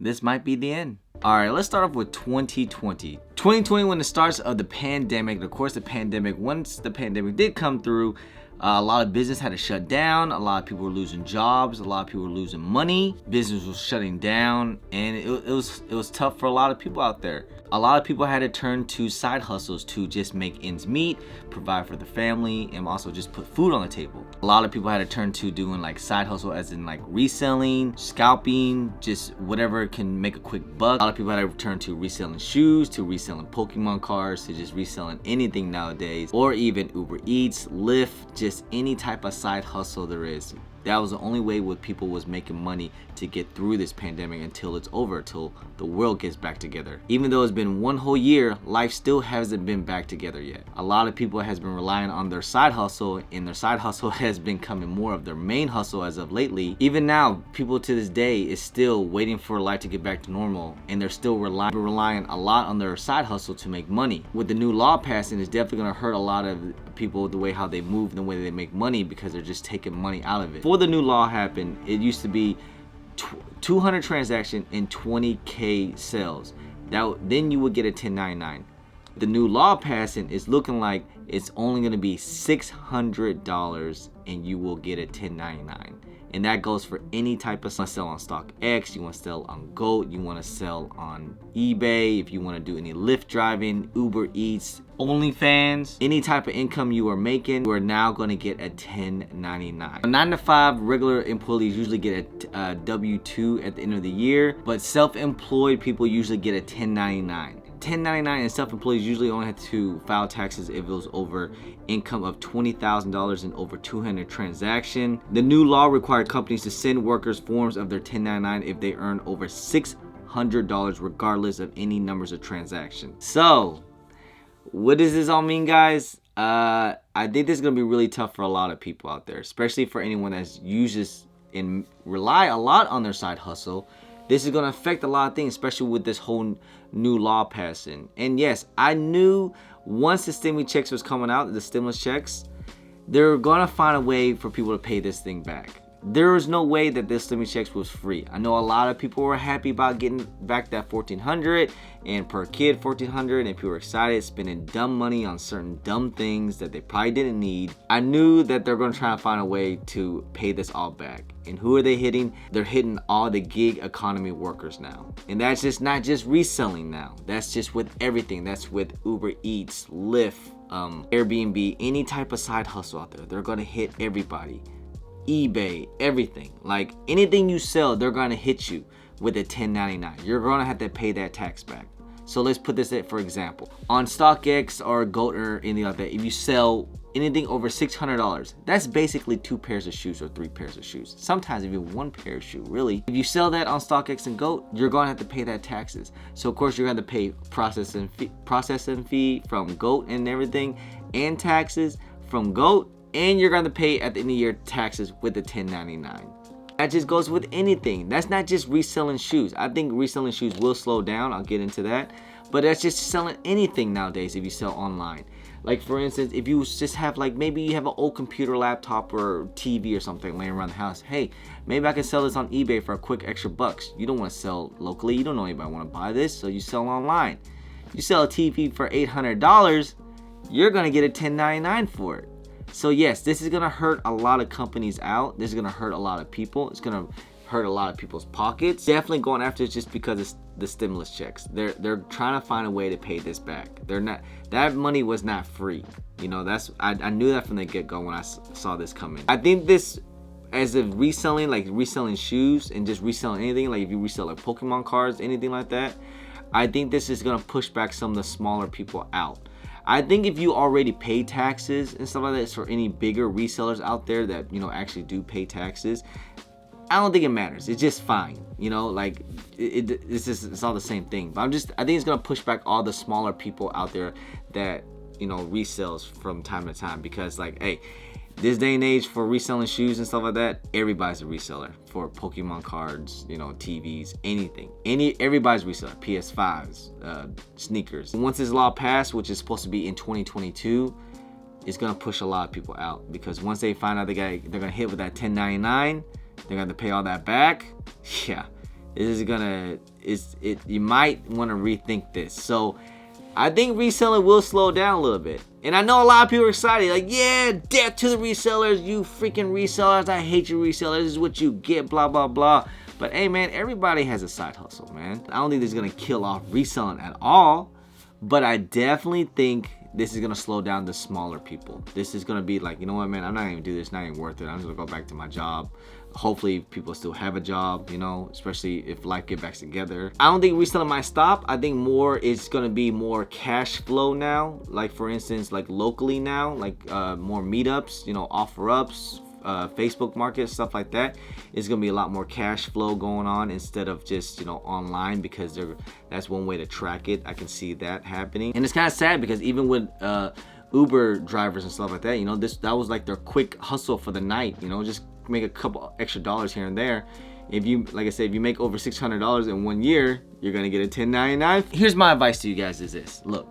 this might be the end. All right, let's start off with 2020. 2020, when the starts of the pandemic, of course, once the pandemic did come through, a lot of business had to shut down. A lot of people were losing jobs. A lot of people were losing money. Business was shutting down, and it was tough for a lot of people out there. A lot of people had to turn to side hustles to just make ends meet, provide for the family, and also just put food on the table. A lot of people had to turn to doing like side hustle, as in like reselling, scalping, just whatever can make a quick buck. A lot of people had to turn to reselling shoes, to reselling Pokemon cards, to just reselling anything nowadays, or even Uber Eats, Lyft, just any type of side hustle there is. That was the only way what people was making money to get through this pandemic until it's over, till the world gets back together. Even though it's been one whole year, life still hasn't been back together yet. A lot of people has been relying on their side hustle, and their side hustle has been becoming more of their main hustle as of lately. Even now, people to this day is still waiting for life to get back to normal, and they're still relying a lot on their side hustle to make money. With the new law passing, it's definitely gonna hurt a lot of people, the way how they move, the way they make money, because they're just taking money out of it. Before the new law happened, it used to be 200 transactions and 20K sales. Then you would get a 1099. The new law passing is looking like it's only going to be $600 and you will get a 1099. And that goes for any type of sell on Stockx, you want to sell on GOAT, you want to sell on eBay, if you want to do any Lyft driving, Uber Eats, OnlyFans, any type of income you are making, you are now going to get a 1099. 9 to 5 regular employees usually get a W-2 at the end of the year, but self-employed people usually get a 1099. 1099 and self-employed usually only have to file taxes if it was over income of $20,000 and over 200 transaction. The new law required companies to send workers forms of their 1099 if they earn over $600 regardless of any numbers of transactions. So, what does this all mean, guys? I think this is going to be really tough for a lot of people out there, especially for anyone that uses and rely a lot on their side hustle. This is going to affect a lot of things, especially with this whole new law passing. And yes, I knew once the stimulus checks was coming out, the stimulus checks, they're going to find a way for people to pay this thing back. There was no way that this stimulus checks was free. I know a lot of people were happy about getting back that $1,400 and per kid $1,400, and people were excited, spending dumb money on certain dumb things that they probably didn't need. I knew that they're going to try to find a way to pay this all back. And who are they hitting? They're hitting all the gig economy workers now. And that's just not just reselling now. That's just with everything. That's with Uber Eats, Lyft, Airbnb, any type of side hustle out there. They're going to hit everybody. eBay, everything. Like anything you sell, they're going to hit you with a 1099. You're going to have to pay that tax back. So let's put this for example. On Stockx or GOAT or anything like that, if you sell anything over $600, that's basically 2 pairs of shoes or 3 pairs of shoes. Sometimes even 1 pair of shoes, really. If you sell that on Stockx and GOAT, you're going to have to pay that taxes. So of course you're going to pay processing fee from GOAT and everything, and taxes from GOAT, and you're going to pay at the end of the year taxes with the 1099. That just goes with anything. That's not just reselling shoes. I think reselling shoes will slow down. I'll get into that. But that's just selling anything nowadays if you sell online. Like for instance, if you just have like, maybe you have an old computer, laptop, or TV or something laying around the house. Hey, maybe I can sell this on eBay for a quick extra bucks. You don't want to sell locally. You don't know anybody want to buy this, so you sell online. You sell a TV for $800, you're going to get a 1099 for it. So yes, this is going to hurt a lot of companies out. This is going to hurt a lot of people. It's going to hurt a lot of people's pockets. Definitely going after it just because it's the stimulus checks. They're trying to find a way to pay this back. They're not, that money was not free. You know, I knew that from the get-go when I saw this coming. I think this, as of reselling, like reselling shoes and just reselling anything, like if you resell like Pokemon cards, anything like that, I think this is going to push back some of the smaller people out. I think if you already pay taxes and stuff like that, for any bigger resellers out there that, you know, actually do pay taxes, I don't think it matters. It's just fine. You know, like it's all the same thing. But I think it's gonna push back all the smaller people out there that, you know, resells from time to time, because like, hey, this day and age for reselling shoes and stuff like that, everybody's a reseller. For Pokemon cards, you know, TVs, anything. Everybody's a reseller. PS5s, sneakers. Once this law passed, which is supposed to be in 2022, it's gonna push a lot of people out, because once they find out they're gonna hit with that 1099, they're gonna have to pay all that back. Yeah, you might want to rethink this. So I think reselling will slow down a little bit. And I know a lot of people are excited, like, yeah, death to the resellers, you freaking resellers, I hate you resellers, this is what you get, blah, blah, blah. But hey, man, everybody has a side hustle, man. I don't think this is going to kill off reselling at all, but I definitely think this is going to slow down the smaller people. This is going to be like, you know what, man, I'm not going to do this, not even worth it. I'm just going to go back to my job. Hopefully people still have a job, you know, especially if life get back together. I don't think reselling might stop. I think more is going to be more cash flow now. Like for instance, like locally now, like more meetups, you know, offer ups, Facebook market, stuff like that. It's gonna be a lot more cash flow going on instead of just, you know, online, because that's one way to track it. I can see that happening. And it's kind of sad because even with Uber drivers and stuff like that, you know, that was like their quick hustle for the night, you know, just make a couple extra dollars here and there. If you, like I said, if you make over $600 in 1 year, you're gonna get a 1099. Here's my advice to you guys is this. Look,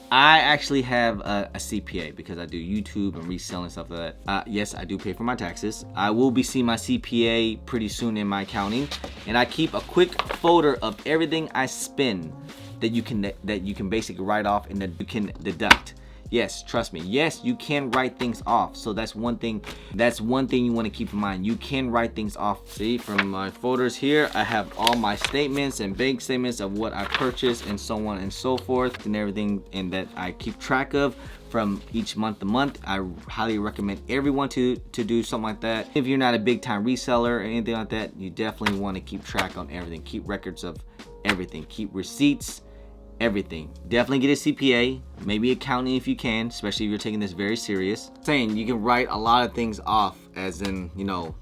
I actually have a CPA because I do YouTube and reselling stuff like that. Yes, I do pay for my taxes. I will be seeing my CPA pretty soon in my accounting, and I keep a quick folder of everything I spend that you can basically write off and that you can deduct. Yes, trust me. Yes, you can write things off. So that's one thing you want to keep in mind. You can write things off. See, from my folders here, I have all my statements and bank statements of what I purchased and so on and so forth, and everything, and that I keep track of from each month to month. I highly recommend everyone to do something like that. If you're not a big time reseller or anything like that, you definitely want to keep track on everything. Keep records of everything. Keep receipts. Everything. Definitely get a CPA, maybe accounting if you can, especially if you're taking this very serious. Saying you can write a lot of things off, as in, you know,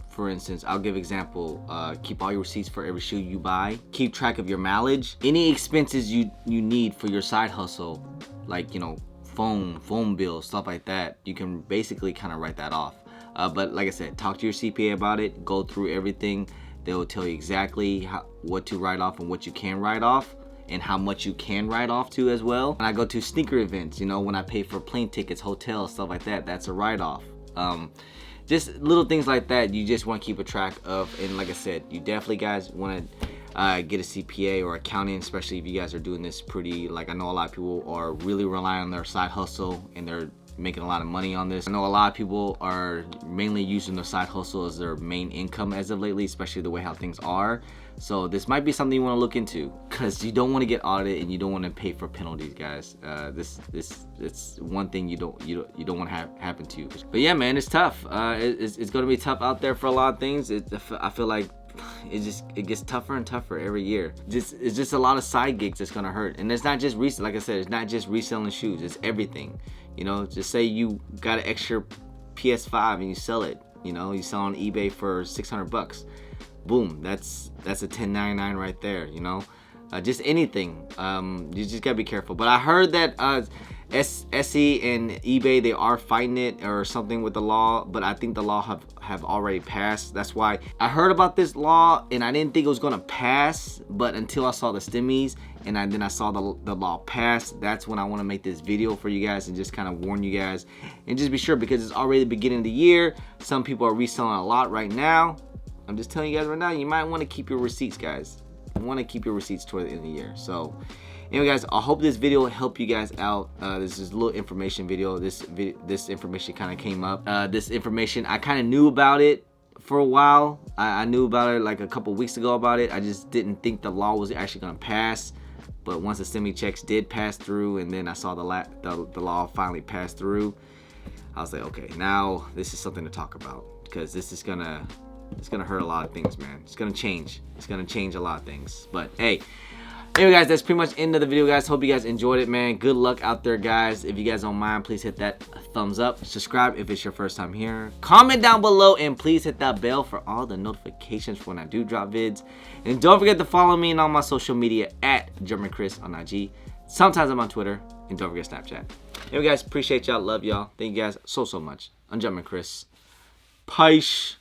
for instance, I'll give example, keep all your receipts for every shoe you buy. Keep track of your mileage. Any expenses you need for your side hustle, like, you know, phone bills, stuff like that, you can basically kind of write that off. But like I said, talk to your CPA about it, go through everything. They will tell you exactly what to write off and what you can write off, and how much you can write off to as well. When I go to sneaker events, you know, when I pay for plane tickets, hotels, stuff like that, that's a write-off. Just little things like that you just want to keep a track of. And like I said, you definitely guys want to get a CPA or accounting, especially if you guys are doing this pretty, like I know a lot of people are really relying on their side hustle and they're making a lot of money on this. I know a lot of people are mainly using their side hustle as their main income as of lately, especially the way how things are. So this might be something you want to look into, because you don't want to get audited and you don't want to pay for penalties, guys. It's one thing you don't want to have happen to you. But yeah, man, it's tough. It's going to be tough out there for a lot of things. I feel like it gets tougher and tougher every year. It's just a lot of side gigs that's gonna hurt. And it's not just like I said, it's not just reselling shoes, it's everything. You know, just say you got an extra PS5 and you sell it, you know, you sell on eBay for $600. Boom, that's a 1099 right there, you know. Just anything. You just gotta be careful. But I heard that Etsy and eBay, they are fighting it or something with the law, but I think the law have already passed. That's why I heard about this law and I didn't think it was gonna pass, but until I saw the stimmies and then I saw the law pass, that's when I want to make this video for you guys and just kind of warn you guys and just be sure, because it's already the beginning of the year. Some people are reselling a lot right now. I'm just telling you guys right now, you might want to keep your receipts, guys. You want to keep your receipts toward the end of the year. So anyway, guys, I hope this video will help you guys out. This is a little information video. This information kind of came up. This information, I kind of knew about it for a while. I knew about it like a couple weeks ago about it. I just didn't think the law was actually going to pass. But once the stimmy checks did pass through, and then I saw the law finally pass through, I was like, okay, now this is something to talk about, because this is gonna hurt a lot of things, man. It's gonna change a lot of things. But hey, anyway, guys, that's pretty much the end of the video, guys. Hope you guys enjoyed it, man. Good luck out there, guys. If you guys don't mind, please hit that thumbs up. Subscribe if it's your first time here. Comment down below, and please hit that bell for all the notifications for when I do drop vids. And don't forget to follow me on all my social media at German Chris on IG. Sometimes I'm on Twitter, and don't forget Snapchat. Anyway, guys, appreciate y'all. Love y'all. Thank you guys so much. I'm German Chris. Peace.